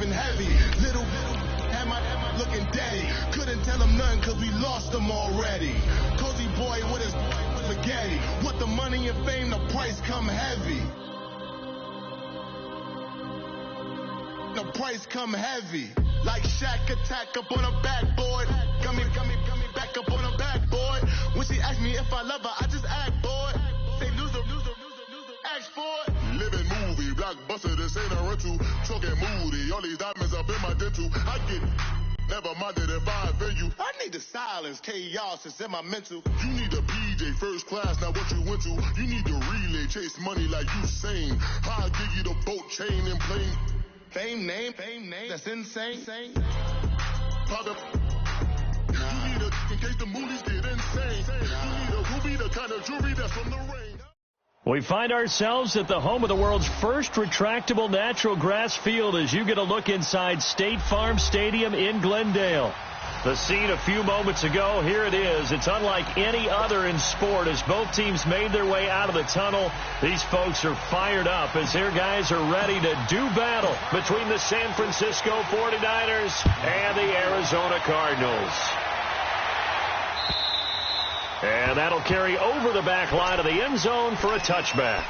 breathing heavy. Little had my looking daddy. Couldn't tell him nothing cause we lost him already. Cozy boy with his spaghetti. With the money and fame, the price come heavy. The price come heavy. Like Shaq attack up on a backboard. Got me back up on a backboard. When she asked me if I love her, I just act bored. Say loser, ask for it. Living movie, blockbuster, this ain't a rental. Talking moody, all these diamonds up in my dental. I get never minded if I offend you. I need the silence, chaos, it's in my mental. You need a PJ, first class, not what you went to. You need the relay, chase money like you sane. I'll give you the boat, chain, and plane. Fame name, that's insane. Pop up. You need a, in case the movies get insane. You need a ruby, the kind of jewelry that's from the rain. We find ourselves at the home of the world's first retractable natural grass field as you get a look inside State Farm Stadium in Glendale. The scene a few moments ago, here it is. It's unlike any other in sport as both teams made their way out of the tunnel. These folks are fired up as their guys are ready to do battle between the San Francisco 49ers and the Arizona Cardinals. And that'll carry over the back line of the end zone for a touchback.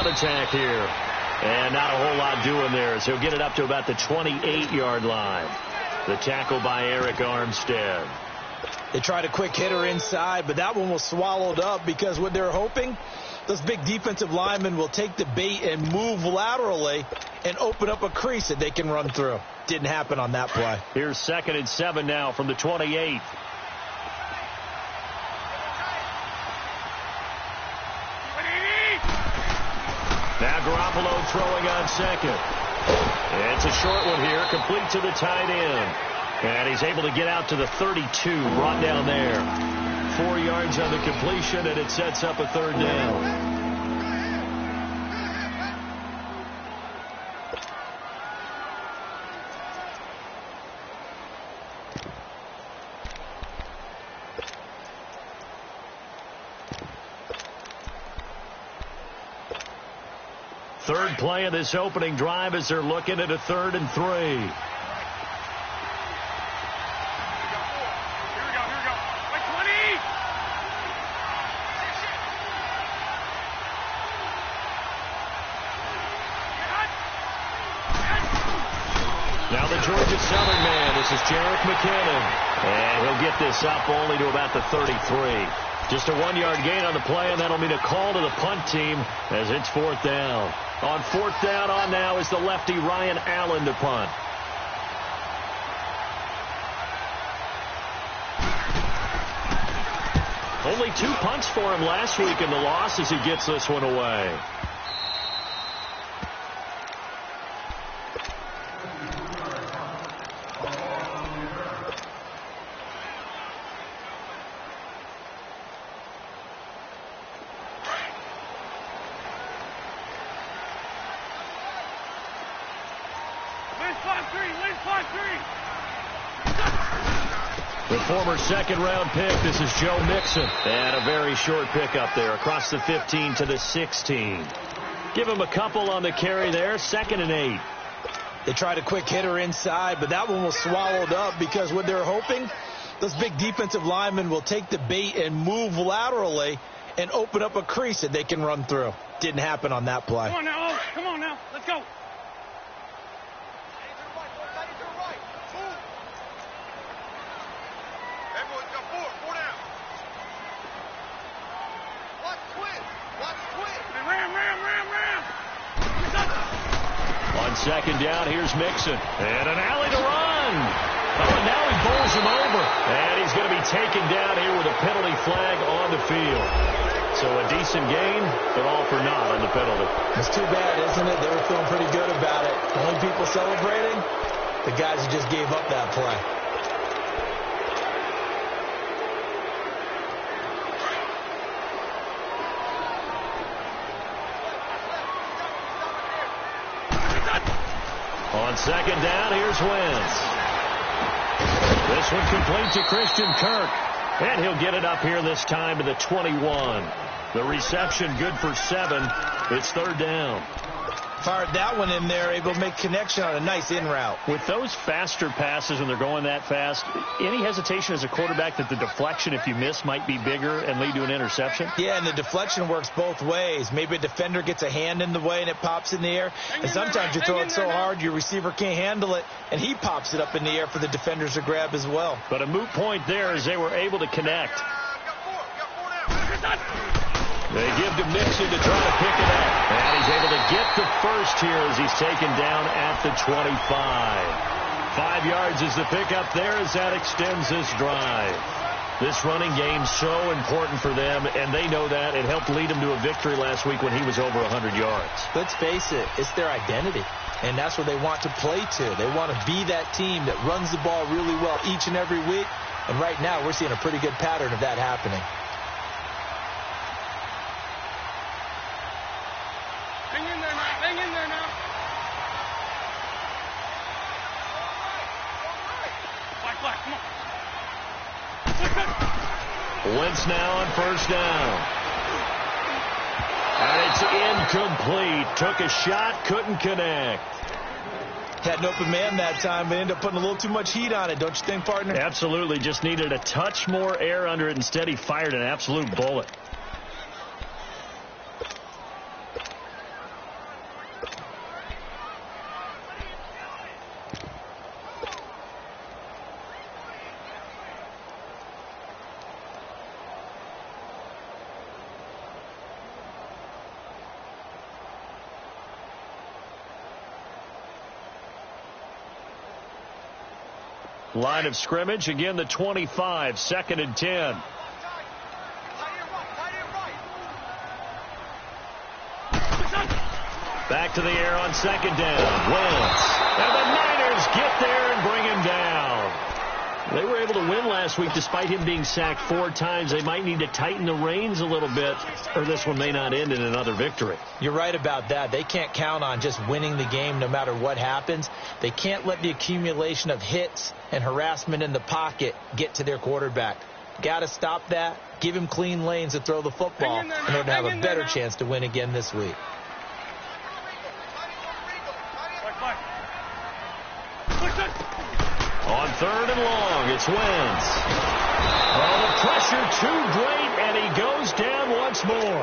Attack here, and not a whole lot doing there as he'll get it up to about the 28-yard line. The tackle by Eric Armstead. They tried a quick hitter inside, but that one was swallowed up because what they're hoping, those big defensive linemen will take the bait and move laterally and open up a crease that they can run through. Didn't happen on that play. Here's 2nd and 7 now from the 28. Now Garoppolo throwing on 2nd. It's a short one here, complete to the tight end. And he's able to get out to the 32, brought down there. 4 yards on the completion, and it sets up a 3rd down. Third play of this opening drive as they're looking at a 3rd and 3. Here we go. Like 20. Now the Georgia Southern man. This is Jerick McKinnon. And he'll get this up only to about the 33. Just a 1-yard gain on the play, and that'll mean a call to the punt team as it's 4th down. On 4th down on now is the lefty Ryan Allen to punt. Only 2 punts for him last week in the loss as he gets this one away. The former 2nd-round pick, this is Joe Mixon. And a very short pickup there across the 15 to the 16. Give him a couple on the carry there, 2nd and 8. They tried a quick hitter inside, but that one was swallowed up because what they're hoping, those big defensive linemen will take the bait and move laterally and open up a crease that they can run through. Didn't happen on that play. Come on now, let's go. On 2nd down, here's Mixon. And an alley to run. Oh, and now he bowls him over. And he's going to be taken down here with a penalty flag on the field. So a decent gain, but all for naught on the penalty. It's too bad, isn't it? They were feeling pretty good about it. The only people celebrating, the guys who just gave up that play. On second down, here's Wentz. This one complete to Christian Kirk. And he'll get it up here this time to the 21. The reception good for 7. It's third down. Fired that one in there, able to make connection on a nice in route. With those faster passes when they're going that fast, any hesitation as a quarterback that the deflection, if you miss, might be bigger and lead to an interception? Yeah, and the deflection works both ways. Maybe a defender gets a hand in the way and it pops in the air. And sometimes you throw it so hard your receiver can't handle it, and he pops it up in the air for the defenders to grab as well. But a moot point there as they were able to connect. They give to Mixon to try to pick it up. And he's able to get the first here as he's taken down at the 25. 5 yards is the pickup there as that extends this drive. This running game so important for them, and they know that. It helped lead them to a victory last week when he was over 100 yards. Let's face it, it's their identity. And that's what they want to play to. They want to be that team that runs the ball really well each and every week. And right now we're seeing a pretty good pattern of that happening. Hang in there now. Black, come on. Wentz now on first down. And it's incomplete. Took a shot, couldn't connect. Had an open man that time, but ended up putting a little too much heat on it, don't you think, partner? Absolutely. Just needed a touch more air under it. Instead, he fired an absolute bullet. Line of scrimmage, again the 25, 2nd and 10. Back to the air on second down. Wentz. And the Niners get there and bring him down. They were able to win last week despite him being sacked 4 times. They might need to tighten the reins a little bit, or this one may not end in another victory. You're right about that. They can't count on just winning the game no matter what happens. They can't let the accumulation of hits and harassment in the pocket get to their quarterback. Got to stop that. Give him clean lanes to throw the football in order to have a better chance to win again this week. On third and long, it's Wentz. Oh, the pressure too great, and he goes down once more.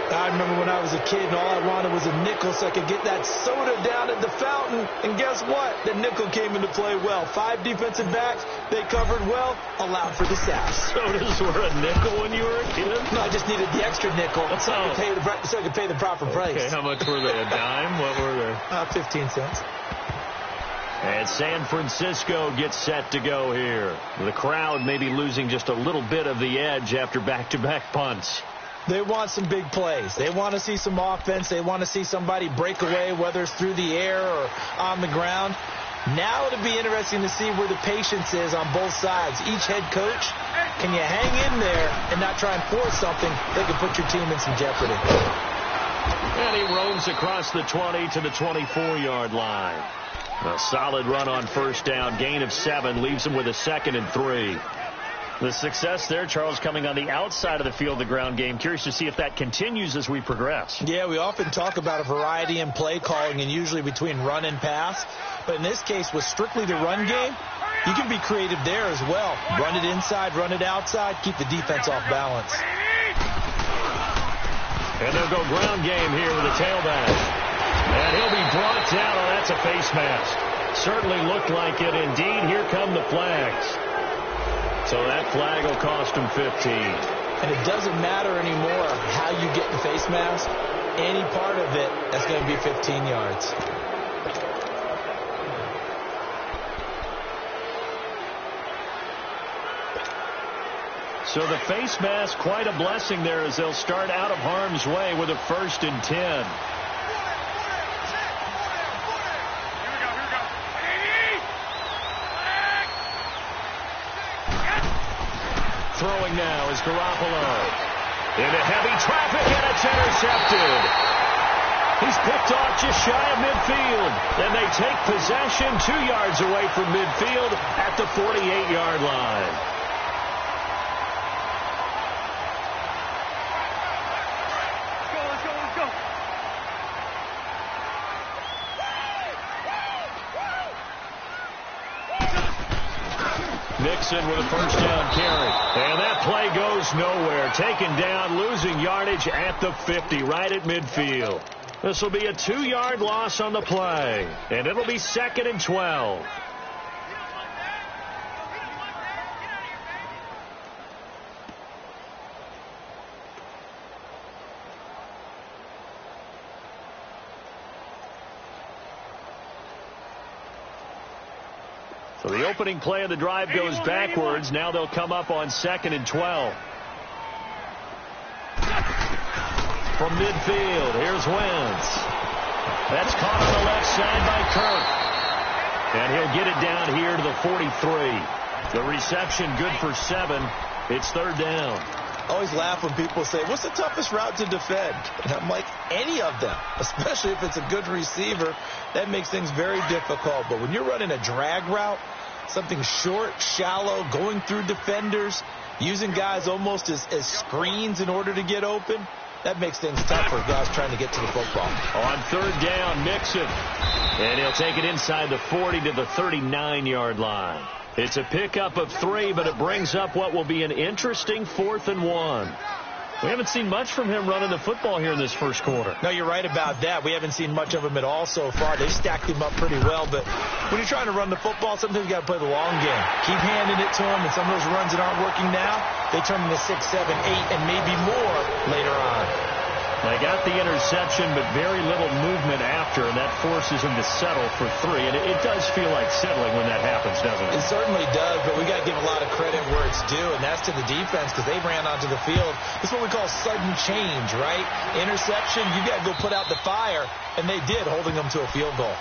I remember when I was a kid and all I wanted was a nickel so I could get that soda down at the fountain. And guess what? The nickel came into play well. 5 defensive backs, they covered well, allowed for the sacks. Sodas were a nickel when you were a kid? No, I just needed the extra nickel so I could pay the proper price. Okay, how much were they? A dime? What were they? 15 cents. And San Francisco gets set to go here. The crowd may be losing just a little bit of the edge after back-to-back punts. They want some big plays. They want to see some offense. They want to see somebody break away, whether it's through the air or on the ground. Now it'll be interesting to see where the patience is on both sides. Each head coach, can you hang in there and not try and force something that could put your team in some jeopardy? And he roams across the 20 to the 24-yard line. A solid run on first down, gain of 7, leaves him with a 2nd and 3. The success there, Charles, coming on the outside of the field, the ground game. Curious to see if that continues as we progress. Yeah, we often talk about a variety in play calling and usually between run and pass. But in this case, with strictly the run game, you can be creative there as well. Run it inside, run it outside, keep the defense off balance. And they'll go ground game here with a tailback. And he'll be brought down. Oh, that's a face mask. Certainly looked like it. Indeed, here come the flags. So that flag will cost him 15. And it doesn't matter anymore how you get the face mask. Any part of it, that's going to be 15 yards. So the face mask, quite a blessing there as they'll start out of harm's way with a 1st and 10. Throwing now is Garoppolo. Into heavy traffic, and it's intercepted. He's picked off just shy of midfield. And they take possession 2 yards away from midfield at the 48-yard line. Let's go. Mixon with a 1st down carry. And that play goes nowhere. Taken down, losing yardage at the 50, right at midfield. This will be a 2-yard loss on the play. And it'll be 2nd and 12. So the opening play of the drive goes backwards. Now they'll come up on 2nd and 12. From midfield, here's Wentz. That's caught on the left side by Kirk. And he'll get it down here to the 43. The reception good for 7. It's 3rd down. I always laugh when people say, what's the toughest route to defend? And I'm like, any of them, especially if it's a good receiver. That makes things very difficult. But when you're running a drag route, something short, shallow, going through defenders, using guys almost as screens in order to get open, that makes things tough for guys trying to get to the football. On 3rd down, Mixon. And he'll take it inside the 40 to the 39-yard line. It's a pickup of 3, but it brings up what will be an interesting 4th and 1. We haven't seen much from him running the football here in this first quarter. No, you're right about that. We haven't seen much of him at all so far. They stacked him up pretty well, but when you're trying to run the football, sometimes you got to play the long game. Keep handing it to him, and some of those runs that aren't working now, they turn into 6, 7, 8, and maybe more later on. They got the interception, but very little movement after, and that forces him to settle for 3. And it does feel like settling when that happens, doesn't it? It certainly does, but we got to give a lot of credit where it's due, and that's to the defense because they ran onto the field. It's what we call sudden change, right? Interception, you got to go put out the fire, and they did, holding them to a field goal.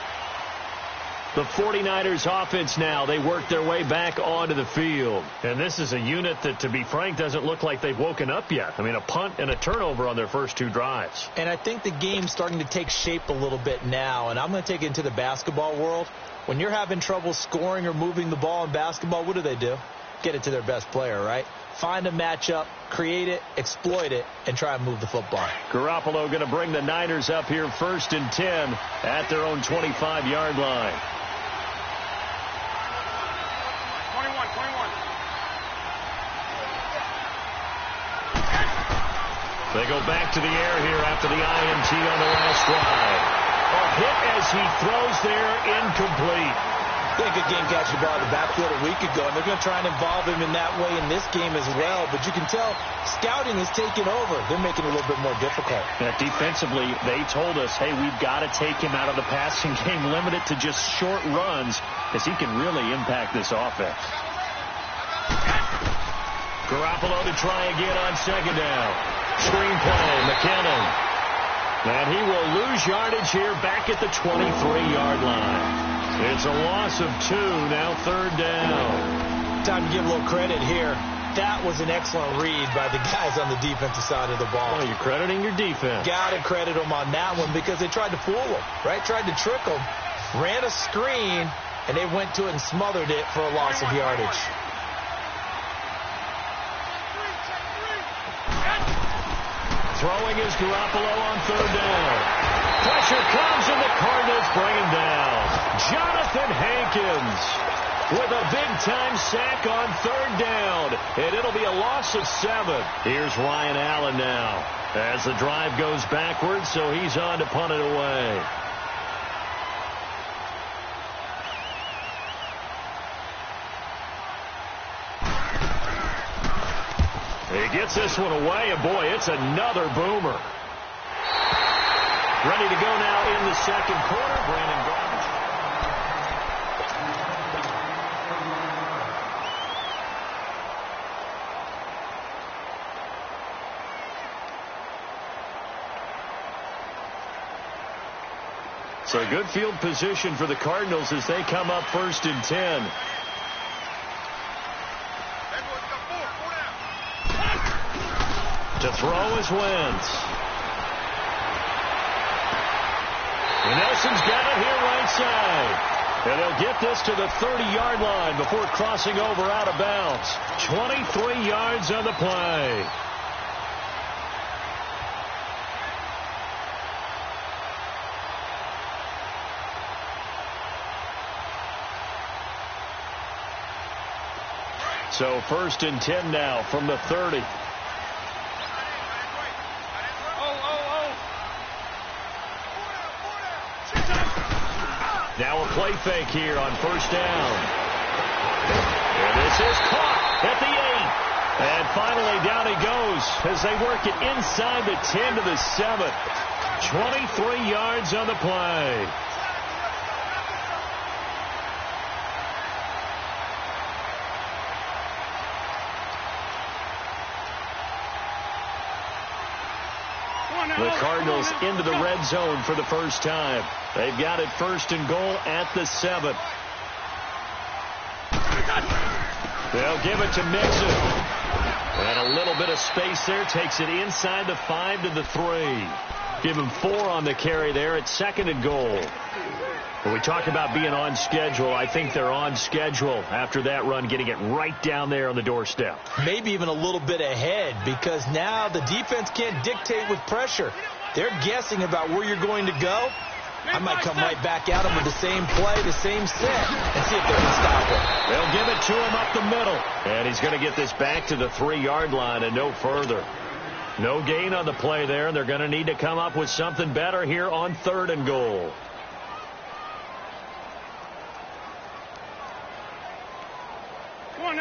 The 49ers offense now, they work their way back onto the field. And this is a unit that, to be frank, doesn't look like they've woken up yet. I mean, a punt and a turnover on their first 2 drives. And I think the game's starting to take shape a little bit now, and I'm going to take it into the basketball world. When you're having trouble scoring or moving the ball in basketball, what do? Get it to their best player, right? Find a matchup, create it, exploit it, and try and move the football. Garoppolo going to bring the Niners up here 1st and 10 at their own 25-yard line. 21. They go back to the air here after the INT on the last drive. A hit as he throws there, incomplete. They had a good game catching the ball in the backfield a week ago, and they're going to try and involve him in that way in this game as well. But you can tell scouting is taking over. They're making it a little bit more difficult. Now, defensively, they told us, hey, we've got to take him out of the passing game, limit it to just short runs, as he can really impact this offense. Garoppolo to try again on 2nd down. Screen play, McKinnon. And he will lose yardage here back at the 23-yard line. It's a loss of 2, now 3rd down. Time to give a little credit here. That was an excellent read by the guys on the defensive side of the ball. Oh, you're crediting your defense. Got to credit them on that one because they tried to fool them, right? Tried to trick them. Ran a screen, and they went to it and smothered it for a loss of yardage. Throwing is Garoppolo on 3rd down. Pressure comes, and the Cardinals bring him down. Jonathan Hankins with a big-time sack on 3rd down, and it'll be a loss of 7. Here's Ryan Allen now as the drive goes backwards, so he's on to punt it away. He gets this one away, and boy, it's another boomer. Ready to go now in the second quarter, Brandon Garbage. So good field position for the Cardinals as they come up 1st and 10. To throw is Wentz. And Nelson's got it here right side. And he'll get this to the 30-yard line before crossing over out of bounds. 23 yards on the play. So 1st and 10 now from the 30. Now a play fake here on 1st down. And this is caught at the 8. And finally down he goes as they work it inside the 10 to the 7. 23 yards on the play. The Cardinals into the red zone for the first time. They've got it 1st and goal at the 7. They'll give it to Mixon. And a little bit of space there. Takes it inside the 5 to the 3. Give him 4 on the carry there at 2nd and goal. When we talk about being on schedule, I think they're on schedule after that run, getting it right down there on the doorstep. Maybe even a little bit ahead, because now the defense can't dictate with pressure. They're guessing about where you're going to go. I might come right back at them with the same play, the same set, and see if they can stop it. They'll give it to him up the middle. And he's going to get this back to the 3-yard line and no further. No gain on the play there, and they're going to need to come up with something better here on 3rd and goal.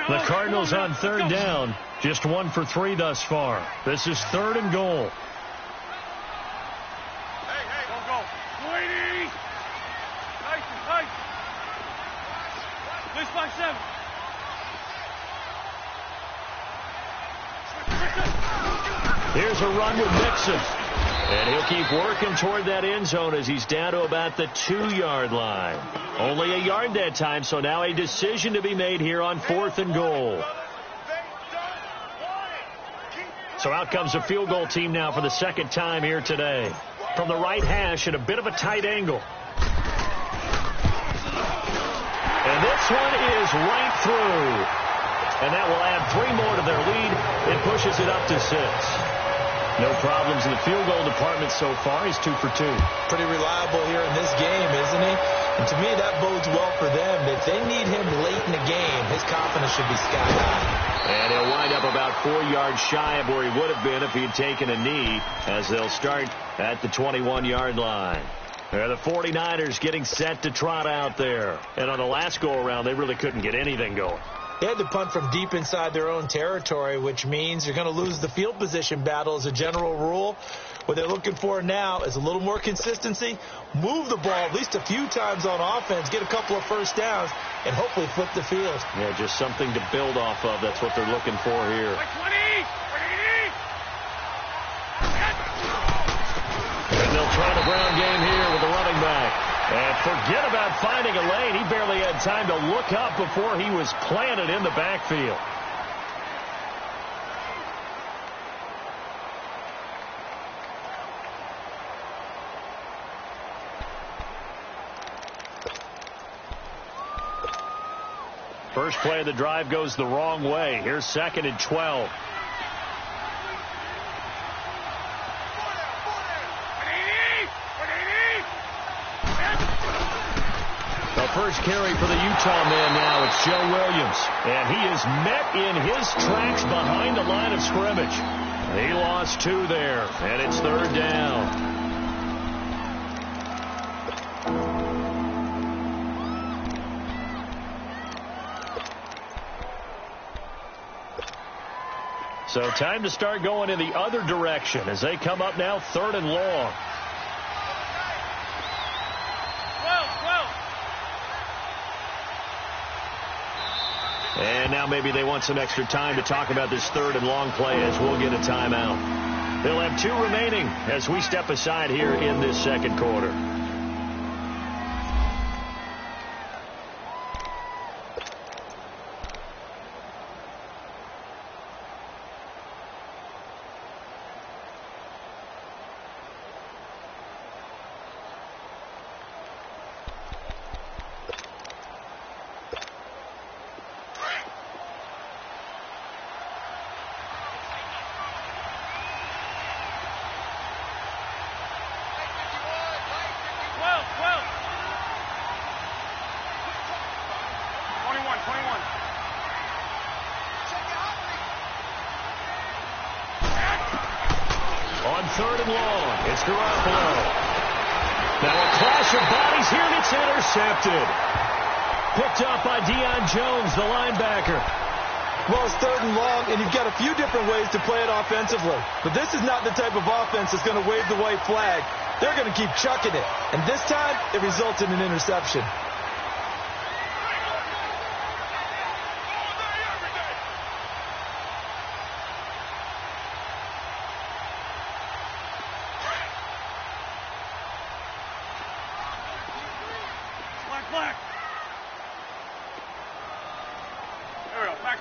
The Cardinals on 3rd down, just 1 for 3 thus far. This is 3rd and goal. Go. 20. Nice. This by 7. Here's a run with Mixon. And he'll keep working toward that end zone as he's down to about the 2-yard line. Only a yard that time, so now a decision to be made here on 4th and goal. So out comes a field goal team now for the 2nd time here today. From the right hash at a bit of a tight angle. And this one is right through. And that will add 3 more to their lead. It pushes it up to 6. No problems in the field goal department so far. He's 2 for 2. Pretty reliable here in this game, isn't he? And to me, that bodes well for them. If they need him late in the game, his confidence should be sky high. And he'll wind up about 4 yards shy of where he would have been if he had taken a knee, as they'll start at the 21-yard line. The 49ers getting set to trot out there. And on the last go-around, they really couldn't get anything going. They had to punt from deep inside their own territory, which means you're going to lose the field position battle as a general rule. What they're looking for now is a little more consistency, move the ball at least a few times on offense, get a couple of first downs, and hopefully flip the field. Yeah, just something to build off of. That's what they're looking for here. And they'll try the ground game here with the running back. And forget about finding a lane. He barely had time to look up before he was planted in the backfield. First play of the drive goes the wrong way. Here's 2nd and 12. First carry for the Utah man now. It's Joe Williams. And he is met in his tracks behind the line of scrimmage. He lost 2 there. And it's 3rd down. So time to start going in the other direction as they come up now 3rd and long. And now maybe they want some extra time to talk about this 3rd and long play as we'll get a timeout. They'll have 2 remaining as we step aside here in this 2nd quarter. third and long. It's Garoppolo. Now a clash of bodies here, and it's intercepted. Picked up by Deion Jones, the linebacker. Well, it's third and long, and you've got a few different ways to play it offensively. But this is not the type of offense that's going to wave the white flag. They're going to keep chucking it. And this time, it results in an interception. Black. There we go. Back.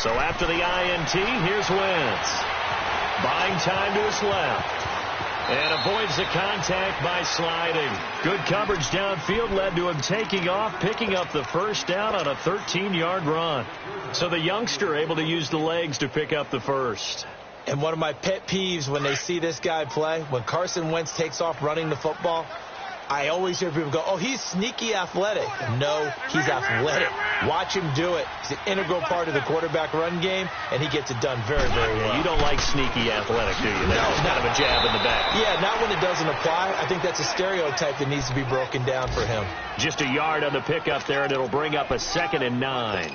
So after the INT, here's Wentz. Buying time to his left. And avoids the contact by sliding. Good coverage downfield led to him taking off, picking up the first down on a 13-yard run. So the youngster able to use the legs to pick up the first. And one of my pet peeves when they see this guy play, when Carson Wentz takes off running the football, I always hear people go, oh, he's sneaky athletic. No, he's athletic. Watch him do it. He's an integral part of the quarterback run game, and he gets it done very, very well. You don't like sneaky athletic, do you? That's kind of a jab in the back. Yeah, not when it doesn't apply. I think that's a stereotype that needs to be broken down for him. Just a yard on the pickup there, and it'll bring up a 2nd and 9.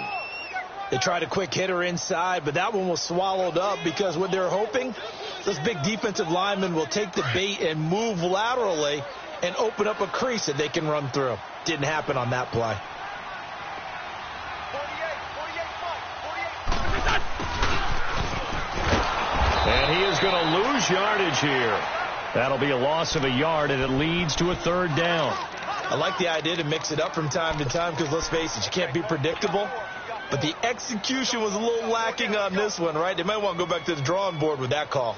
They tried a quick hitter inside, but that one was swallowed up because what they're hoping, this big defensive lineman will take the bait and move laterally and open up a crease that they can run through. Didn't happen on that play. And he is going to lose yardage here. That'll be a loss of a yard, and it leads to a 3rd down. I like the idea to mix it up from time to time because, let's face it, you can't be predictable. But the execution was a little lacking on this one, right? They might want to go back to the drawing board with that call.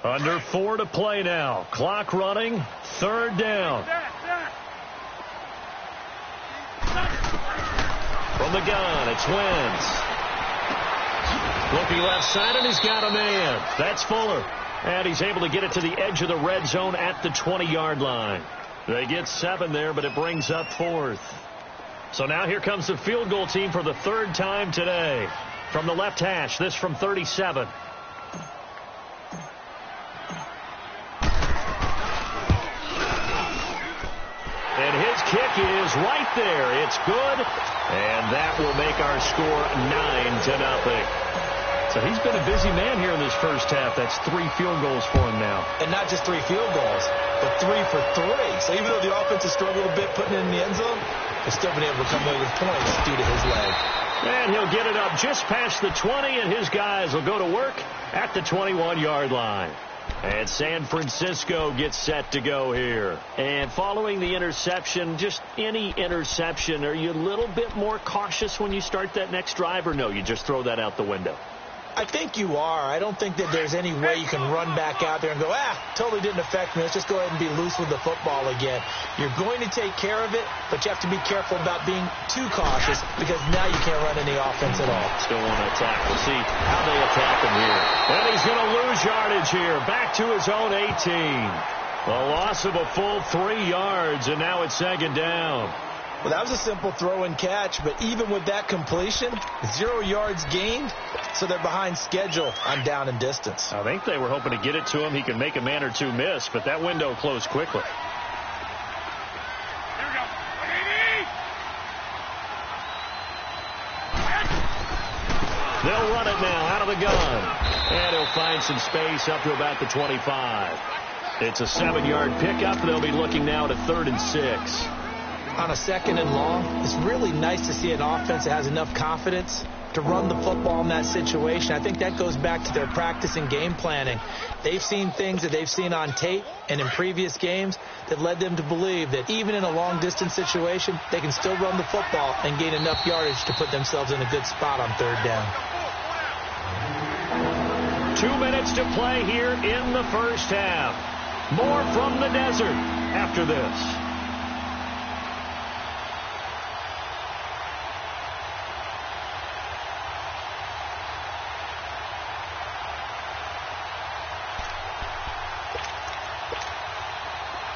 Under 4 to play now. Clock running. 3rd down. From the gun, it's Wentz. Looking left side, and he's got a man. That's Fuller. And he's able to get it to the edge of the red zone at the 20-yard line. They get 7 there, but it brings up 4th. So now here comes the field goal team for the 3rd time today. From the left hash, this from 37. And his kick is right there. It's good. And that will make our score 9-0. So he's been a busy man here in this first half. That's 3 field goals for him now. And not just 3 field goals, but 3 for 3. So even though the offense has struggled a bit putting it in the end zone, they've still been able to come away with points due to his leg. And he'll get it up just past the 20, and his guys will go to work at the 21-yard line. And San Francisco gets set to go here. And following the interception, just any interception, are you a little bit more cautious when you start that next drive, or no, you just throw that out the window? I think you are. I don't think that there's any way you can run back out there and go, totally didn't affect me. Let's just go ahead and be loose with the football again. You're going to take care of it, but you have to be careful about being too cautious because now you can't run any offense at all. Still want to attack. We'll see how they attack him here. And he's going to lose yardage here. Back to his own 18. A loss of a full 3 yards, and now it's 2nd down. Well, that was a simple throw and catch, but even with that completion, 0 yards gained, so they're behind schedule on down and distance. I think they were hoping to get it to him. He can make a man or two miss, but that window closed quickly. Here we go. They'll run it now out of the gun. And he'll find some space up to about the 25. It's a 7-yard pickup. They'll be looking now to 3rd and 6. On a 2nd and long, it's really nice to see an offense that has enough confidence to run the football in that situation. I think that goes back to their practice and game planning. They've seen things that they've seen on tape and in previous games that led them to believe that even in a long-distance situation, they can still run the football and gain enough yardage to put themselves in a good spot on 3rd down. 2 minutes to play here in the first half. More from the desert after this.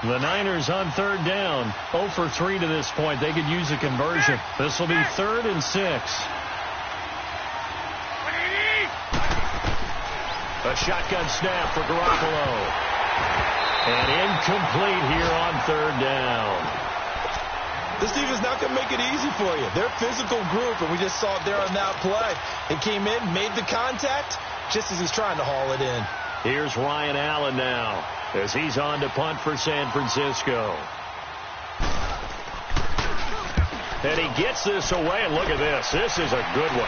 The Niners on third down. 0 for 3 to this point. They could use a conversion. This will be 3rd and 6. A shotgun snap for Garoppolo. And incomplete here on 3rd down. This defense not going to make it easy for you. They're a physical group, and we just saw it there on that play. He came in, made the contact, just as he's trying to haul it in. Here's Ryan Allen now, as he's on to punt for San Francisco. And he gets this away, and look at this. This is a good one.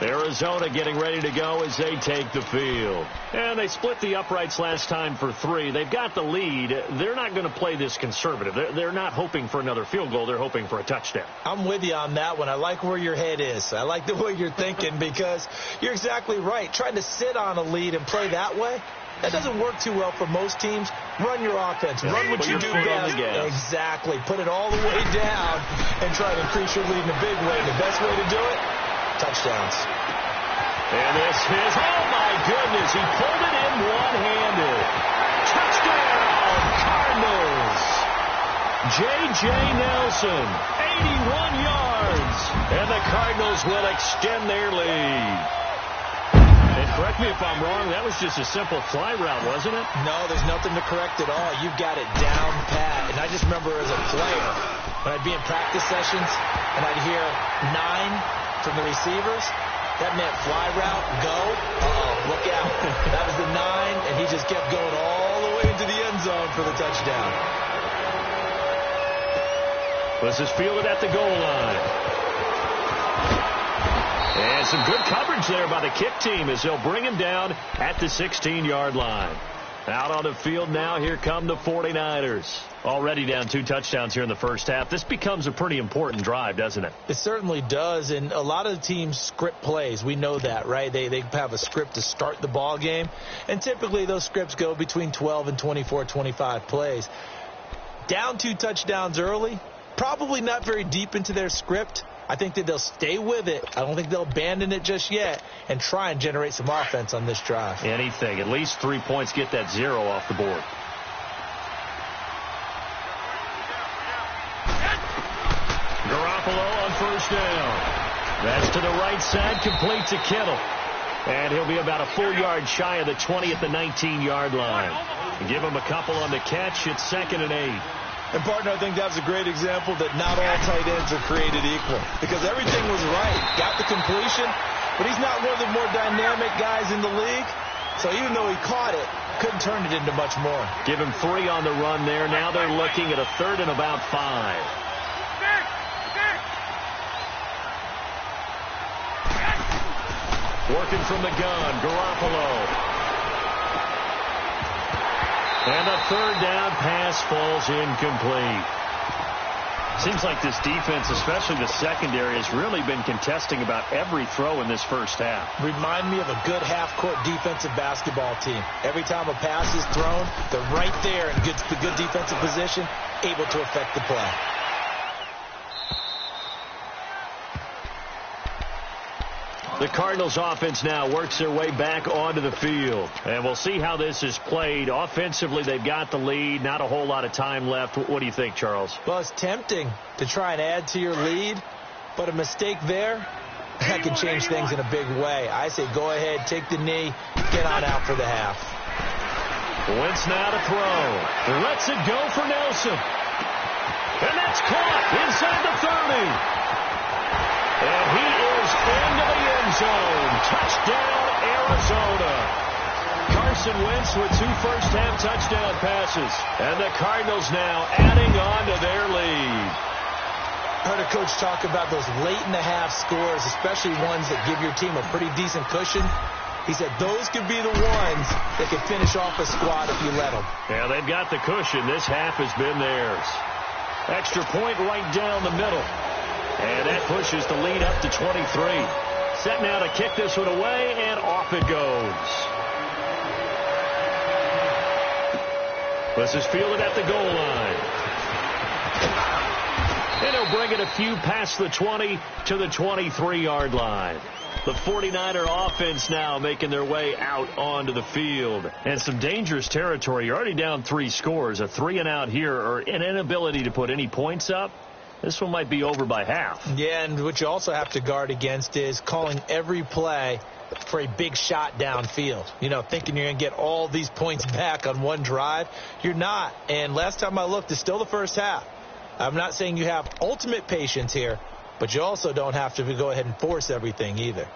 Arizona getting ready to go as they take the field. And they split the uprights last time for 3. They've got the lead. They're not going to play this conservative. They're not hoping for another field goal. They're hoping for a touchdown. I'm with you on that one. I like where your head is. I like the way you're thinking because you're exactly right. Trying to sit on a lead and play that way, that doesn't work too well for most teams. Run your offense. Run what you do best. Exactly. Put it all the way down and try to increase your lead in a big way. The best way to do it, touchdowns. And this is, oh my goodness, he pulled it in one-handed. Touchdown, Cardinals. J.J. Nelson, 81 yards. And the Cardinals will extend their lead. And correct me if I'm wrong, that was just a simple fly route, wasn't it? No, there's nothing to correct at all. You've got it down pat. And I just remember as a player, when I'd be in practice sessions and I'd hear 9 from the receivers, that meant fly route, go. Look out. That was the 9, and he just kept going all the way into the end zone for the touchdown. This is fielded at the goal line. And some good coverage there by the kick team as they'll bring him down at the 16-yard line. Out on the field now, here come the 49ers. Already down 2 touchdowns here in the first half. This becomes a pretty important drive, doesn't it? It certainly does, and a lot of the teams script plays. We know that, right? They have a script to start the ball game, and typically those scripts go between 12 and 24, 25 plays. Down 2 touchdowns early, probably not very deep into their script. I think that they'll stay with it. I don't think they'll abandon it just yet and try and generate some offense on this drive. Anything. At least 3 points, get that 0 off the board. Garoppolo on first down. That's to the right side, complete to Kittle. And he'll be about a full yard shy of the 20 at the 19-yard line. Give him a couple on the catch. It's 2nd and 8. And, partner, I think that was a great example that not all tight ends are created equal because everything was right. Got the completion, but he's not one of the more dynamic guys in the league. So even though he caught it, couldn't turn it into much more. Give him 3 on the run there. Now they're looking at a 3rd and about 5. Working from the gun, Garoppolo. And a 3rd down pass falls incomplete. Seems like this defense, especially the secondary, has really been contesting about every throw in this first half. Remind me of a good half-court defensive basketball team. Every time a pass is thrown, they're right there in good defensive position, able to affect the play. The Cardinals offense now works their way back onto the field. And we'll see how this is played. Offensively, they've got the lead. Not a whole lot of time left. What do you think, Charles? Well, it's tempting to try and add to your lead, but a mistake there, that could change things in a big way. I say go ahead, take the knee, get on out for the half. Wentz now to throw. Lets it go for Nelson. And that's caught inside the 30. And he is into the end zone. Touchdown, Arizona. Carson Wentz with 2 first-half touchdown passes. And the Cardinals now adding on to their lead. I heard a coach talk about those late-in-the-half scores, especially ones that give your team a pretty decent cushion. He said those could be the ones that could finish off a squad if you let them. Yeah, they've got the cushion. This half has been theirs. Extra point right down the middle. And that pushes the lead up to 23. Set now to kick this one away, and off it goes. This is fielded at the goal line. And he'll bring it a few past the 20 to the 23-yard line. The 49er offense now making their way out onto the field. And some dangerous territory. You're already down 3 scores. A 3-and-out here or an inability to put any points up. This one might be over by half. Yeah, and what you also have to guard against is calling every play for a big shot downfield. You know, thinking you're going to get all these points back on one drive. You're not. And last time I looked, it's still the first half. I'm not saying you have ultimate patience here, but you also don't have to go ahead and force everything either.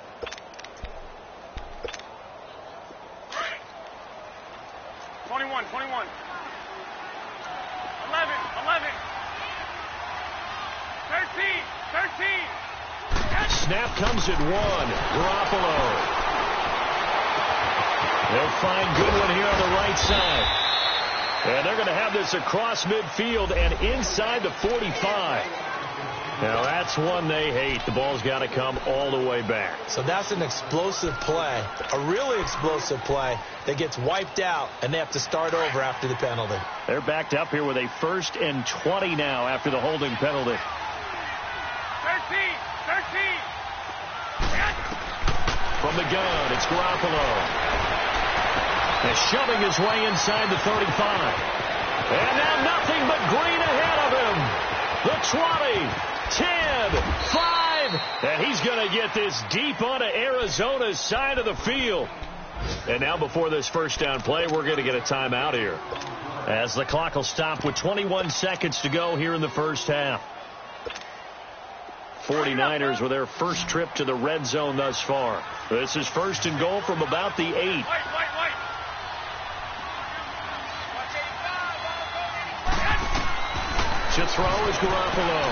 Twenty-one. 11. Thirteen. Snap comes at 1. Garoppolo. They'll find Goodwin here on the right side. And they're going to have this across midfield and inside the 45. Now, that's one they hate. The ball's got to come all the way back. So that's an explosive play, a really explosive play that gets wiped out, and they have to start over after the penalty. They're backed up here with a 1st and 20 now after the holding penalty. 13. From the gun, it's Garoppolo. And shoving his way inside the 35. And now nothing but green ahead of him. The 20, 10, 5. And he's going to get this deep onto Arizona's side of the field. And now before this first down play, we're going to get a timeout here, as the clock will stop with 21 seconds to go here in the first half. 49ers with their first trip to the red zone thus far. This is 1st and goal from about the 8. To throw is Garoppolo.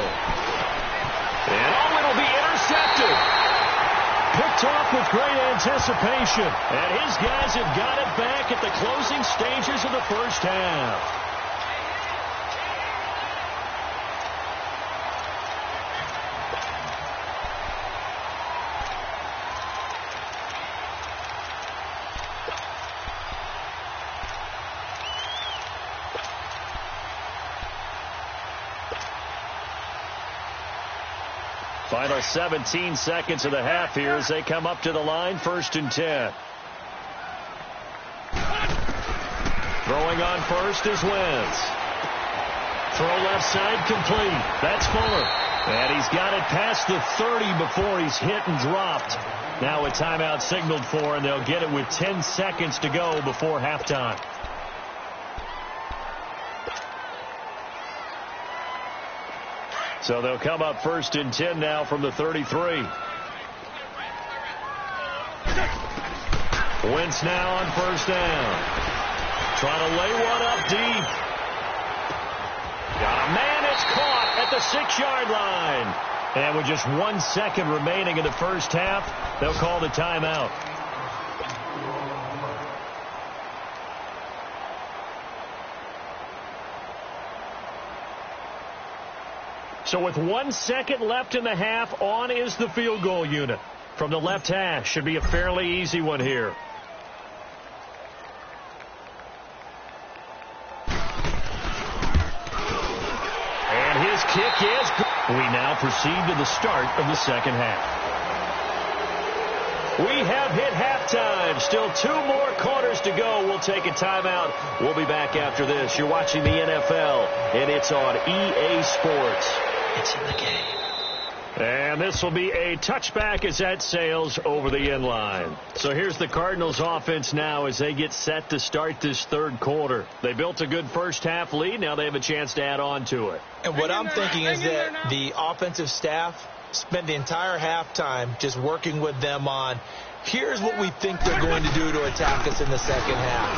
And it'll be intercepted. Picked off with great anticipation. And his guys have got it back at the closing stages of the first half. Final 17 seconds of the half here as they come up to the line, 1st and 10. Throwing on first is Wentz. Throw left side complete. That's Fuller. And he's got it past the 30 before he's hit and dropped. Now a timeout signaled for, and they'll get it with 10 seconds to go before halftime. So they'll come up 1st and 10 now from the 33. Wentz now on 1st down. Trying to lay one up deep. Got a man, it's caught at the 6-yard line. And with just 1 second remaining in the first half, they'll call the timeout. So with 1 second left in the half, on is the field goal unit. From the left hash, should be a fairly easy one here. And his kick is good. We now proceed to the start of the second half. We have hit halftime. Still 2 more quarters to go. We'll take a timeout. We'll be back after this. You're watching the NFL, and it's on EA Sports. It's in the game. And this will be a touchback as that sails over the end line. So here's the Cardinals offense now as they get set to start this third quarter. They built a good first half lead. Now they have a chance to add on to it. And what I'm thinking is that the offensive staff spent the entire halftime just working with them on, here's what we think they're going to do to attack us in the second half.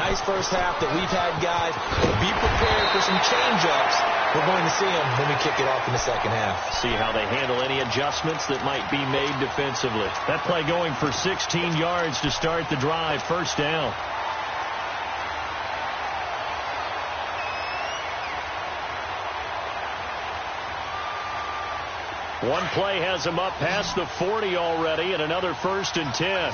Nice first half that we've had, guys. Be prepared for some change-ups. We're going to see them when we kick it off in the second half. See how they handle any adjustments that might be made defensively. That play going for 16 yards to start the drive. 1st down. One play has them up past the 40 already, and another 1st and 10.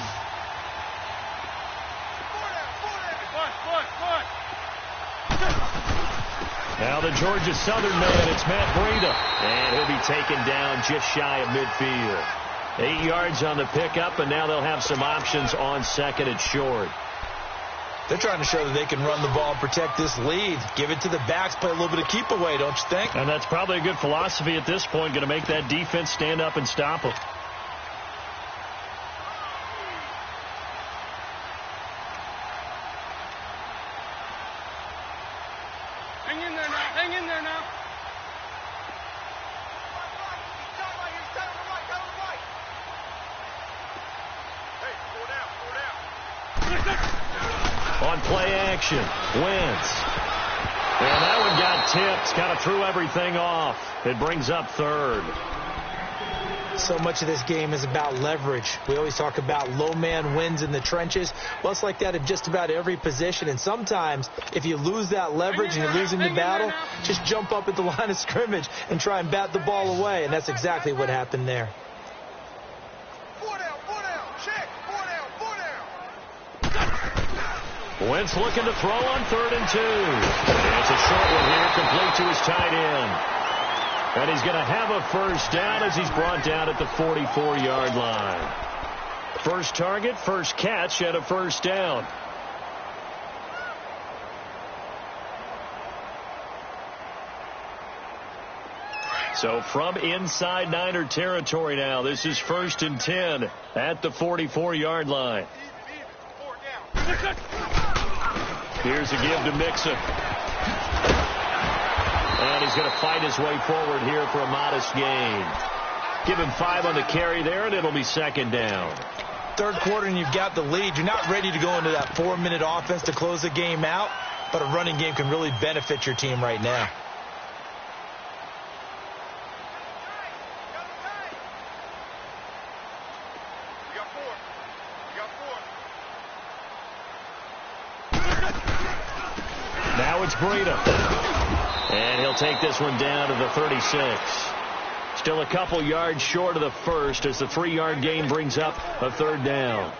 Now the Georgia Southern man, it's Matt Breida. And he'll be taken down just shy of midfield. 8 yards on the pickup, and now they'll have some options on second and short. They're trying to show that they can run the ball and protect this lead. Give it to the backs, play a little bit of keep away, don't you think? And that's probably a good philosophy at this point, going to make that defense stand up and stop them. Hang in there now. Hang in there now. Hey, four down. On play action, Wentz. And that one got tipped, kind of threw everything off. It brings up third. So much of this game is about leverage. We always talk about low man wins in the trenches. Well, it's like that in just about every position. And sometimes, if you lose that leverage and you're losing the battle, just jump up at the line of scrimmage and try and bat the ball away. And that's exactly what happened there. Wentz looking to throw on 3rd and 2. And it's a short one here, complete to his tight end. And he's going to have a first down as he's brought down at the 44-yard line. First target, first catch, and a first down. So from inside Niner territory now, this is 1st and 10 at the 44-yard line. Here's a give to Mixon. And he's going to fight his way forward here for a modest gain. Give him 5 on the carry there, and it'll be 2nd down. Third quarter, and you've got the lead. You're not ready to go into that 4-minute offense to close the game out, but a running game can really benefit your team right now. Now it's Breida. And he'll take this one down to the 36. Still a couple yards short of the first as the 3-yard gain brings up a 3rd down.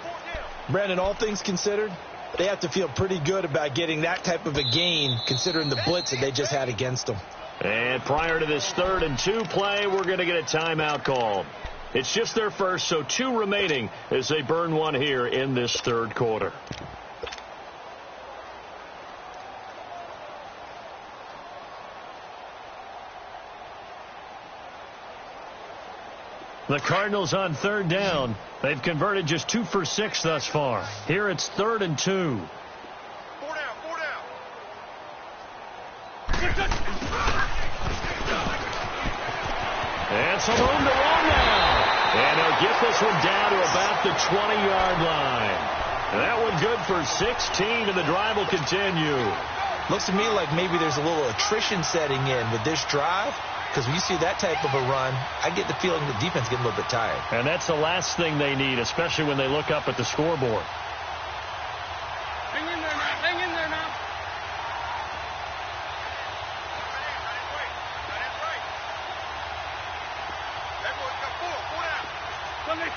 Brandon, all things considered, they have to feel pretty good about getting that type of a gain considering the blitz that they just had against them. And prior to this 3rd and 2 play, we're going to get a timeout called. It's just their first, so 2 remaining as they burn one here in this 3rd quarter. The Cardinals on 3rd down. They've converted just 2 for 6 thus far. Here it's 3rd and 2. 4 down, 4 down. And some room to run now. And they'll get this one down to about the 20-yard line. That one good for 16, and the drive will continue. Looks to me like maybe there's a little attrition setting in with this drive. Because when you see that type of a run, I get the feeling the defense getting a little bit tired. And that's the last thing they need, especially when they look up at the scoreboard. Hang in there now. Hang in there now.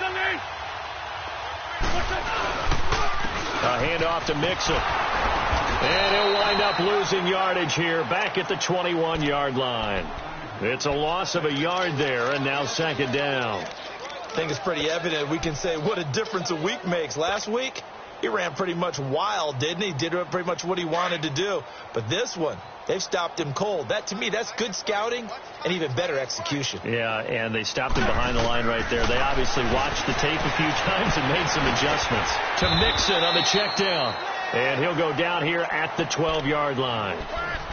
Sunday. A handoff to Mixon. And he'll wind up losing yardage here back at the 21-yard line. It's a loss of a yard there, and now 2nd down. I think it's pretty evident. We can say what a difference a week makes. Last week, he ran pretty much wild, didn't he? Did pretty much what he wanted to do. But this one, they've stopped him cold. That, to me, that's good scouting and even better execution. Yeah, and they stopped him behind the line right there. They obviously watched the tape a few times and made some adjustments. To Mixon on the check down. And he'll go down here at the 12-yard line.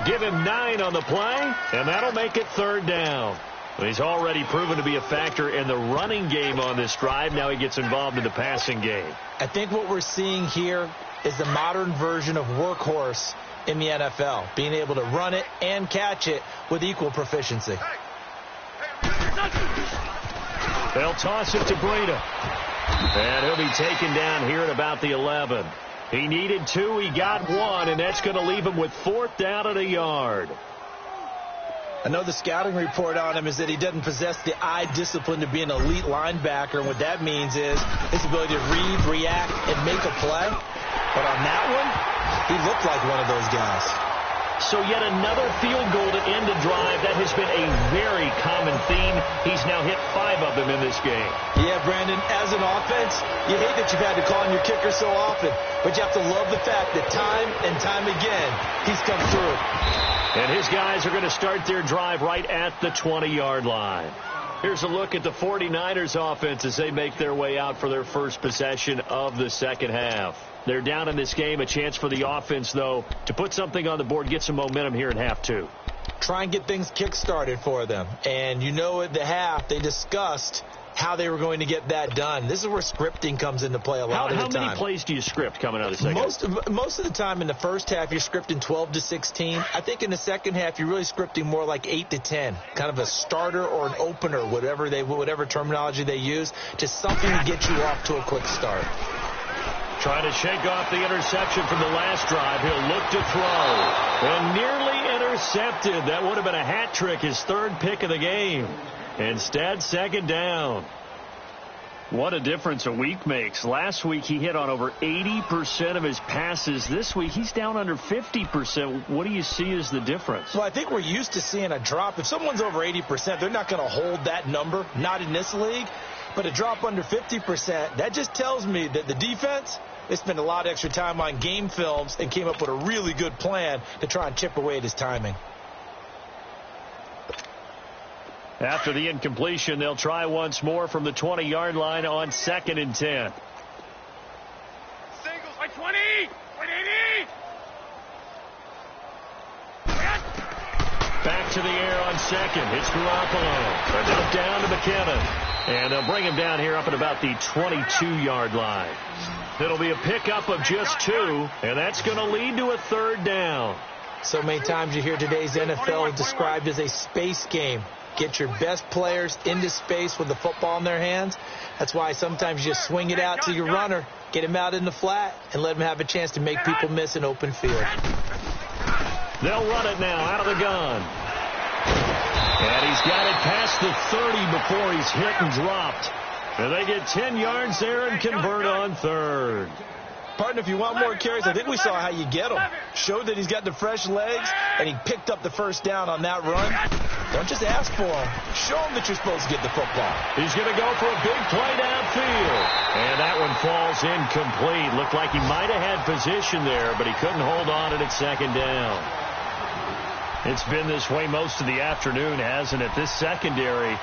Give him 9 on the play, and that'll make it 3rd down. He's already proven to be a factor in the running game on this drive. Now he gets involved in the passing game. I think what we're seeing here is the modern version of workhorse in the NFL, being able to run it and catch it with equal proficiency. They'll toss it to Breida. And he'll be taken down here at about the 11. He needed 2, he got 1, and that's going to leave him with 4th down at a yard. I know the scouting report on him is that he doesn't possess the eye discipline to be an elite linebacker, and what that means is his ability to read, react, and make a play. But on that one, he looked like one of those guys. So yet another field goal to end the drive. That has been a very common theme. He's now hit 5 of them in this game. Yeah, Brandon, as an offense, you hate that you've had to call on your kicker so often, but you have to love the fact that time and time again, he's come through. And his guys are going to start their drive right at the 20-yard line. Here's a look at the 49ers offense as they make their way out for their first possession of the second half. They're down in this game. A chance for the offense, though, to put something on the board, get some momentum here in half 2. Try and get things kick-started for them. And you know at the half, they discussed how they were going to get that done. This is where scripting comes into play a lot of the time. How many plays do you script coming out of the second half? Most of the time in the first half, you're scripting 12 to 16. I think in the second half, you're really scripting more like 8 to 10, kind of a starter or an opener, whatever terminology they use, just something to get you off to a quick start. Trying to shake off the interception from the last drive. He'll look to throw. And nearly intercepted. That would have been a hat trick, his 3rd pick of the game. Instead, second down. What a difference a week makes. Last week, he hit on over 80% of his passes. This week, he's down under 50%. What do you see as the difference? Well, I think we're used to seeing a drop. If someone's over 80%, they're not going to hold that number, not in this league. But a drop under 50%, that just tells me that the defense, they spent a lot of extra time on game films and came up with a really good plan to try and chip away at his timing. After the incompletion, they'll try once more from the 20-yard line on 2nd and 10. Singles by 20! 180! Back to the air on 2nd. It's Garoppolo. A dump down to McKinnon. And they'll bring him down here up at about the 22-yard line. It'll be a pickup of just 2, and that's going to lead to a 3rd down. So many times you hear today's NFL described as a space game. Get your best players into space with the football in their hands. That's why sometimes you just swing it out to your runner, get him out in the flat, and let him have a chance to make people miss an open field. They'll run it now out of the gun. And he's got it past the 30 before he's hit and dropped. And they get 10 yards there and convert on 3rd. Partner, if you want more carries, I think we saw how you get him. Showed that he's got the fresh legs, and he picked up the first down on that run. Don't just ask for him. Show him that you're supposed to get the football. He's going to go for a big play downfield. And that one falls incomplete. Looked like he might have had position there, but he couldn't hold on it at 2nd down. It's been this way most of the afternoon, hasn't it? This secondary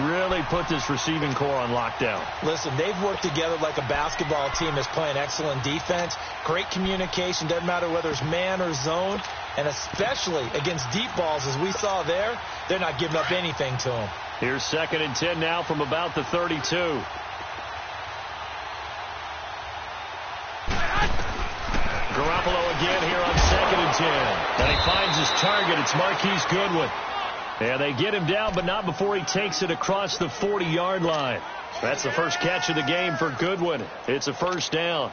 really put this receiving core on lockdown. Listen, they've worked together like a basketball team that's playing excellent defense. Great communication. Doesn't matter whether it's man or zone. And especially against deep balls, as we saw there, they're not giving up anything to them. Here's 2nd and 10 now from about the 32. Garoppolo again here on 2nd and 10. And he finds his target. It's Marquise Goodwin. And they get him down, but not before he takes it across the 40-yard line. That's the first catch of the game for Goodwin. It's a 1st down.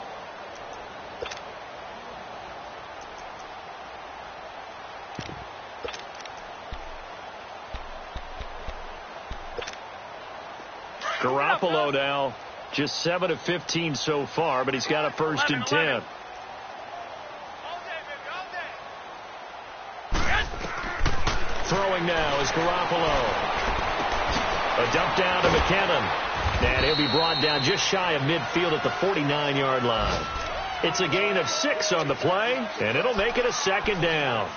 Garoppolo now just 7 of 15 so far, but he's got a 1st and 10. Throwing now is Garoppolo. A dump down to McKinnon. And he'll be brought down just shy of midfield at the 49-yard line. It's a gain of 6 on the play, and it'll make it a 2nd down.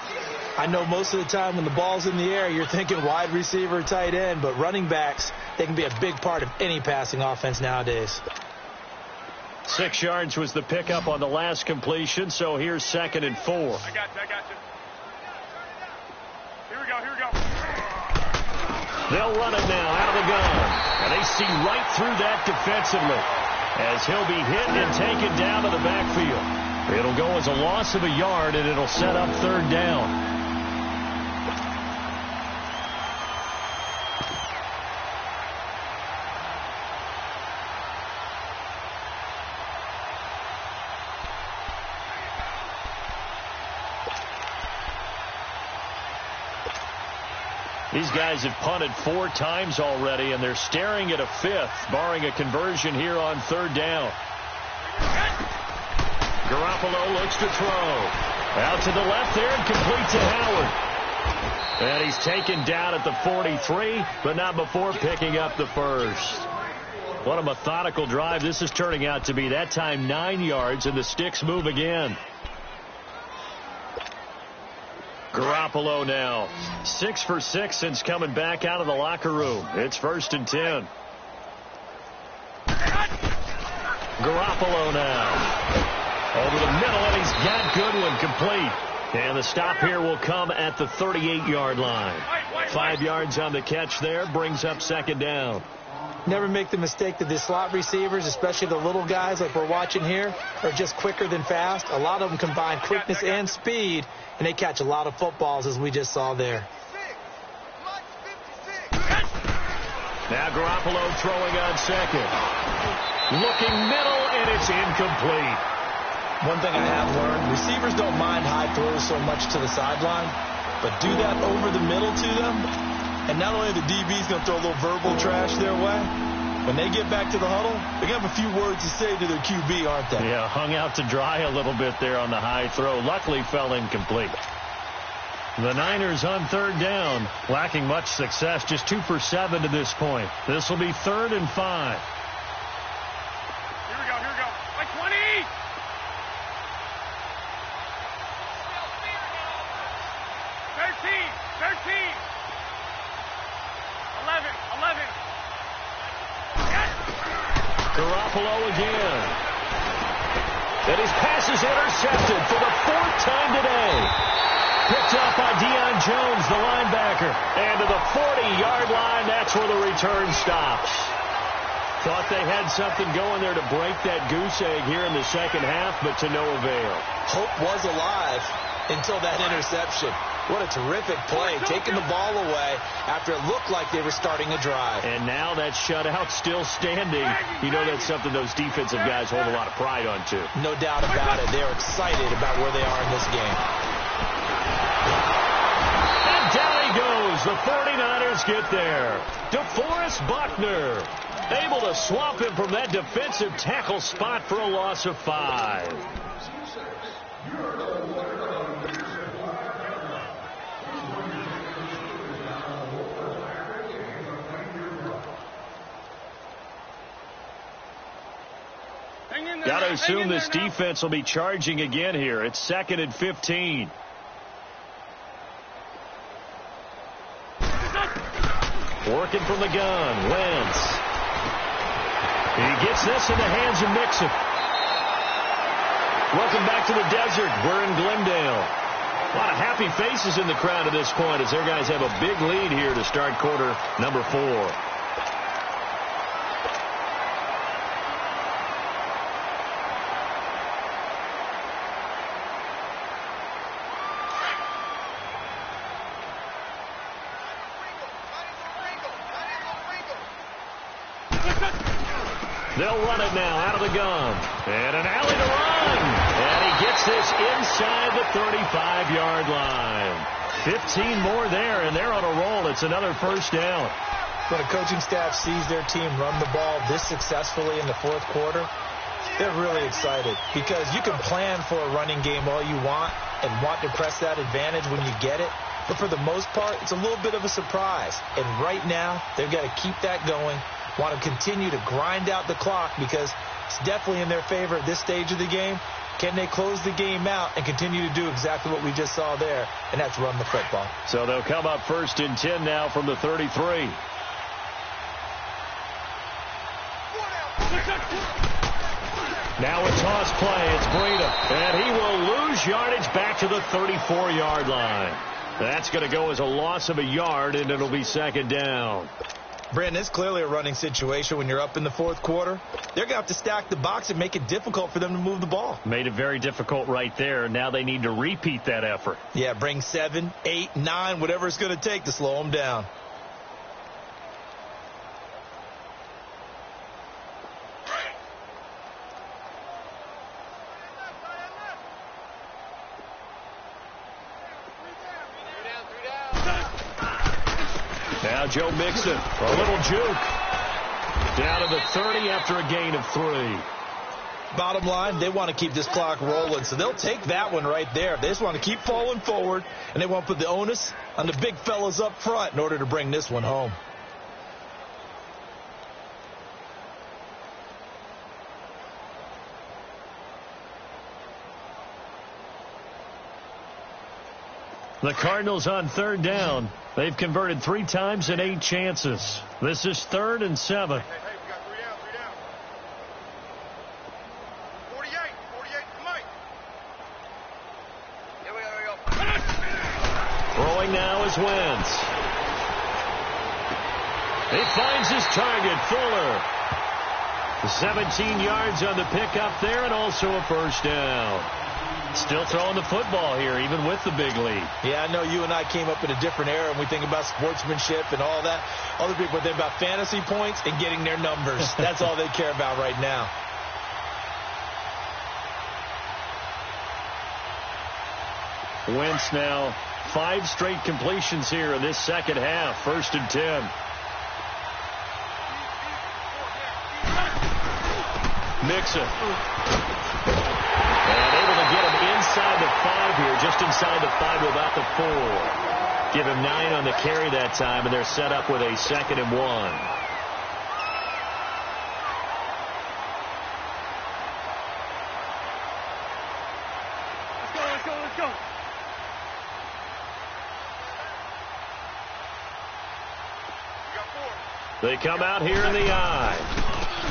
I know most of the time when the ball's in the air, you're thinking wide receiver, tight end, but running backs, they can be a big part of any passing offense nowadays. 6 yards was the pickup on the last completion, so here's 2nd and 4. I got you. Here we go. They'll run it now out of the gun. And they see right through that defensively as he'll be hit and taken down to the backfield. It'll go as a loss of a yard, and it'll set up 3rd down. These guys have punted 4 times already, and they're staring at a 5th, barring a conversion here on 3rd down. Garoppolo looks to throw. Out to the left there and complete to Howard. And he's taken down at the 43, but not before picking up the first. What a methodical drive this is turning out to be. That time 9 yards, and the sticks move again. Garoppolo now 6 for 6 since coming back out of the locker room. It's 1st and 10. Garoppolo now over the middle, and he's got Goodwin complete. And the stop here will come at the 38-yard line. 5 yards on the catch there, brings up 2nd down. Never make the mistake that the slot receivers, especially the little guys like we're watching here, are just quicker than fast. A lot of them combine quickness and speed, and they catch a lot of footballs, as we just saw there. Now Garoppolo throwing on 2nd. Looking middle, and it's incomplete. One thing I have learned, receivers don't mind high throws so much to the sideline, but do that over the middle to them, and not only the DB's going to throw a little verbal trash their way, when they get back to the huddle, they're going to have a few words to say to their QB, aren't they? Yeah, hung out to dry a little bit there on the high throw. Luckily fell incomplete. The Niners on 3rd down, lacking much success, just 2 for 7 to this point. This will be 3rd and 5. Here we go. Like 20! 13! 11! Garoppolo again. And his pass is intercepted for the 4th time today. Picked up by Deion Jones, the linebacker. And to the 40-yard line, that's where the return stops. Thought they had something going there to break that goose egg here in the second half, but to no avail. Hope was alive until that interception. What a terrific play, taking the ball away after it looked like they were starting a drive. And now that shutout still standing. You know that's something those defensive guys hold a lot of pride on, too. No doubt about it. They're excited about where they are in this game. And down he goes. The 49ers get there. DeForest Buckner able to swamp him from that defensive tackle spot for a loss of 5. Got to assume this defense will be charging again here. It's 2nd and 15. Working from the gun. Wentz. He gets this in the hands of Mixon. Welcome back to the desert. We're in Glendale. A lot of happy faces in the crowd at this point as their guys have a big lead here to start quarter number 4. They'll run it now out of the gun. And an alley to run. And he gets this inside the 35-yard line. 15 more there, and they're on a roll. It's another 1st down. When a coaching staff sees their team run the ball this successfully in the 4th quarter, they're really excited because you can plan for a running game all you want and want to press that advantage when you get it. But for the most part, it's a little bit of a surprise. And right now, they've got to keep that going. Want to continue to grind out the clock because it's definitely in their favor at this stage of the game. Can they close the game out and continue to do exactly what we just saw there, and that's run the football. So they'll come up 1st and 10 now from the 33. Now a toss play. It's Breida, and he will lose yardage back to the 34-yard line. That's going to go as a loss of a yard, and it'll be 2nd down. Brandon, it's clearly a running situation when you're up in the 4th quarter. They're going to have to stack the box and make it difficult for them to move the ball. Made it very difficult right there. Now they need to repeat that effort. Yeah, bring 7, 8, 9, whatever it's going to take to slow them down. Now Joe Mixon, a little juke. Down to the 30 after a gain of 3. Bottom line, they want to keep this clock rolling, so they'll take that one right there. They just want to keep falling forward, and they want to put the onus on the big fellas up front in order to bring this one home. The Cardinals on third down. They've converted 3 times in 8 chances. This is 3rd and 7. Hey, we got 3 down. 48, Mike. Here we go. Throwing now is Wentz. He finds his target, Fuller. 17 yards on the pickup there, and also a first down. Still throwing the football here, even with the big lead. Yeah, I know you and I came up in a different era, and we think about sportsmanship and all that. Other people think about fantasy points and getting their numbers. That's all they care about right now. Wentz now 5 straight completions here in this second half. 1st and 10. Mixon. And able to get him inside the 5 here, just inside the 5 without the 4. Give him 9 on the carry that time, and they're set up with a 2nd and 1. Let's go. They come out here in the eye.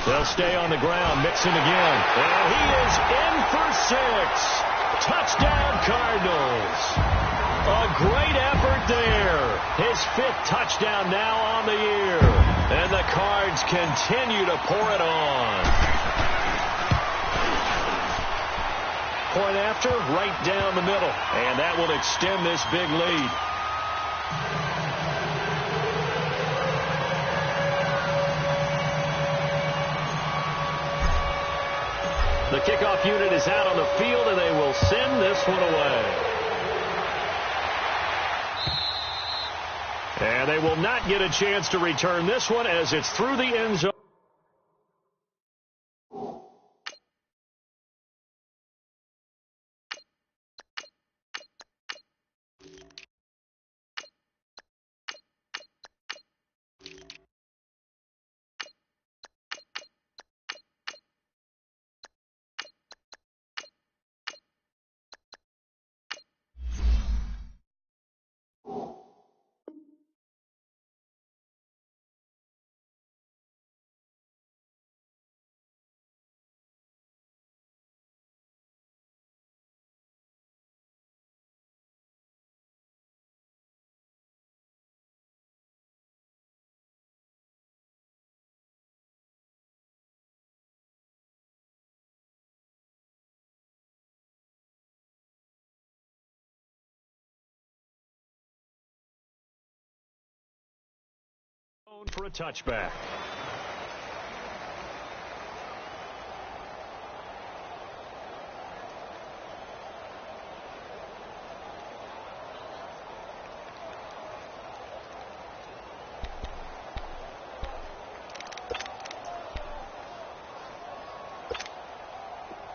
They'll stay on the ground. Mixon again. And he is in for 6. Touchdown, Cardinals. A great effort there. His 5th touchdown now on the year. And the Cards continue to pour it on. Point after, right down the middle. And that will extend this big lead. The kickoff unit is out on the field, and they will send this one away. And they will not get a chance to return this one as it's through the end zone. For a touchback.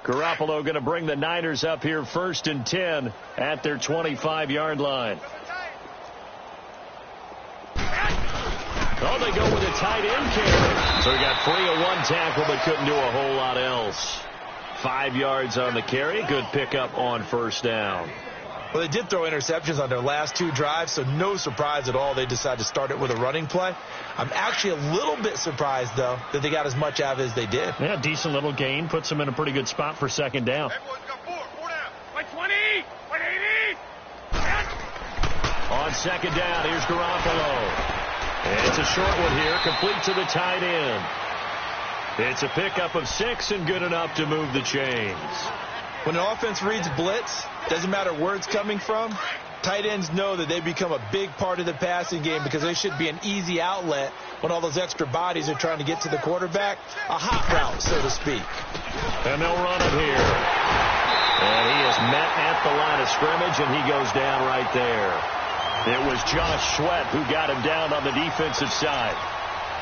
Garoppolo going to bring the Niners up here 1st and 10 at their 25-yard line. Oh, they go with a tight end carry. So he got free of 1 tackle but couldn't do a whole lot else. 5 yards on the carry. Good pickup on 1st down. Well, they did throw interceptions on their last 2 drives, so no surprise at all they decided to start it with a running play. I'm actually a little bit surprised, though, that they got as much out of it as they did. Yeah, decent little gain. Puts them in a pretty good spot for 2nd down. Everyone's got 4 down. 120, 180. On 2nd down, here's Garoppolo. And it's a short one here, complete to the tight end. It's a pickup of 6 and good enough to move the chains. When an offense reads blitz, doesn't matter where it's coming from, tight ends know that they become a big part of the passing game because they should be an easy outlet when all those extra bodies are trying to get to the quarterback. A hot route, so to speak. And they'll run it here. And he is met at the line of scrimmage, and he goes down right there. It was Josh Sweat who got him down on the defensive side.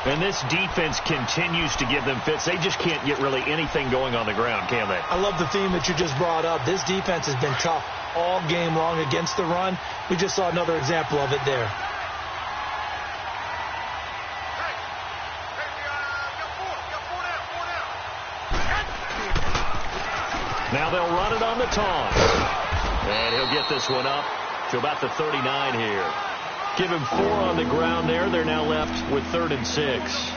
And this defense continues to give them fits. They just can't get really anything going on the ground, can they? I love the theme that you just brought up. This defense has been tough all game long against the run. We just saw another example of it there. Now they'll run it on the taunt. And he'll get this one up to about the 39 here. Give him 4 on the ground there. They're now left with 3rd and 6.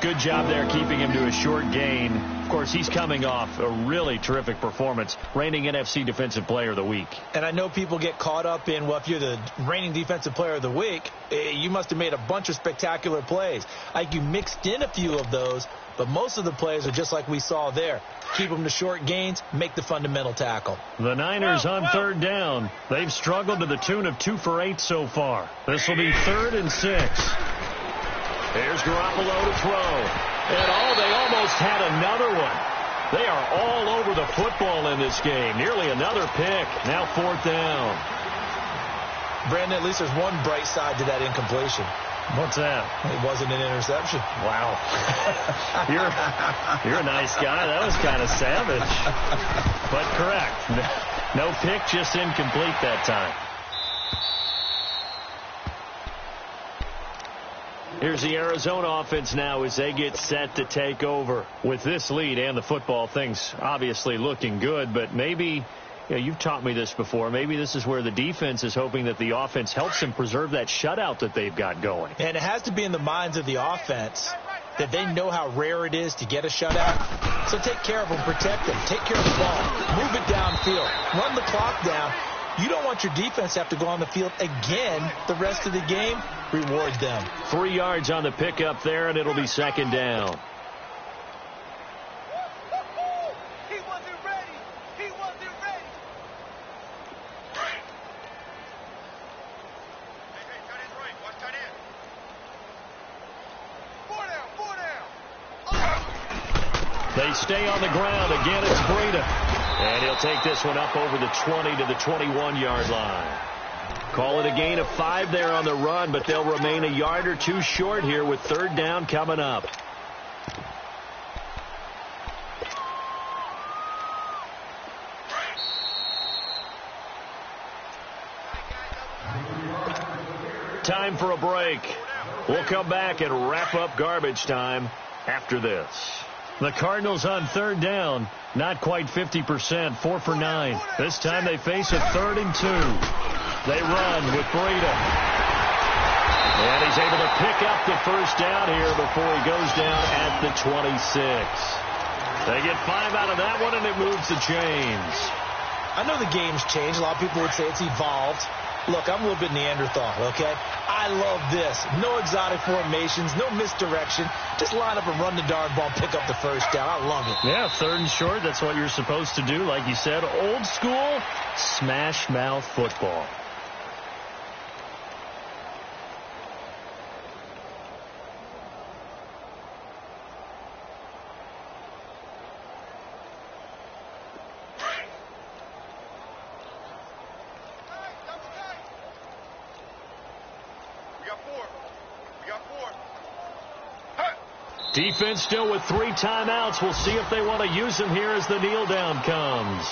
Good job there keeping him to a short gain. Of course, he's coming off a really terrific performance, reigning NFC Defensive Player of the Week. And I know people get caught up in, well, if you're the reigning Defensive Player of the Week, you must have made a bunch of spectacular plays. Like you mixed in a few of those, but most of the plays are just like we saw there. Keep them to short gains, make the fundamental tackle. The Niners on 3rd down. They've struggled to the tune of 2 for 8 so far. This will be 3rd and 6. Here's Garoppolo to throw. And they almost had another one. They are all over the football in this game. Nearly another pick. Now 4th down. Brandon, at least there's one bright side to that incompletion. What's that? It wasn't an interception. Wow. You're a nice guy. That was kind of savage. But correct. No pick, just incomplete that time. Here's the Arizona offense now as they get set to take over. With this lead and the football, things obviously looking good, but maybe, you've taught me this before, maybe this is where the defense is hoping that the offense helps them preserve that shutout that they've got going. And it has to be in the minds of the offense that they know how rare it is to get a shutout. So take care of them, protect them, take care of the ball, move it downfield, run the clock down. You don't want your defense to have to go on the field again the rest of the game. Reward them. 3 yards on the pickup there, and it'll be 2nd down. He wasn't ready. He wasn't ready. Hey, tight end's right. Watch tight end. 4 down. They stay on the ground. Again, it's Breida. And he'll take this one up over the 20 to the 21-yard line. Call it a gain of 5 there on the run, but they'll remain a yard or 2 short here with 3rd down coming up. Time for a break. We'll come back and wrap up garbage time after this. The Cardinals on 3rd down. Not quite 50%, 4 for 9. This time they face a 3rd and 2. They run with Breida. And he's able to pick up the 1st down here before he goes down at the 26. They get 5 out of that one, and it moves the chains. I know the game's changed. A lot of people would say it's evolved. Look, I'm a little bit Neanderthal, okay? I love this. No exotic formations, no misdirection. Just line up and run the darn ball, pick up the 1st down. I love it. Yeah, 3rd and short, that's what you're supposed to do. Like you said, old school, smash mouth football. Defense still with 3 timeouts. We'll see if they want to use them here as the kneel down comes.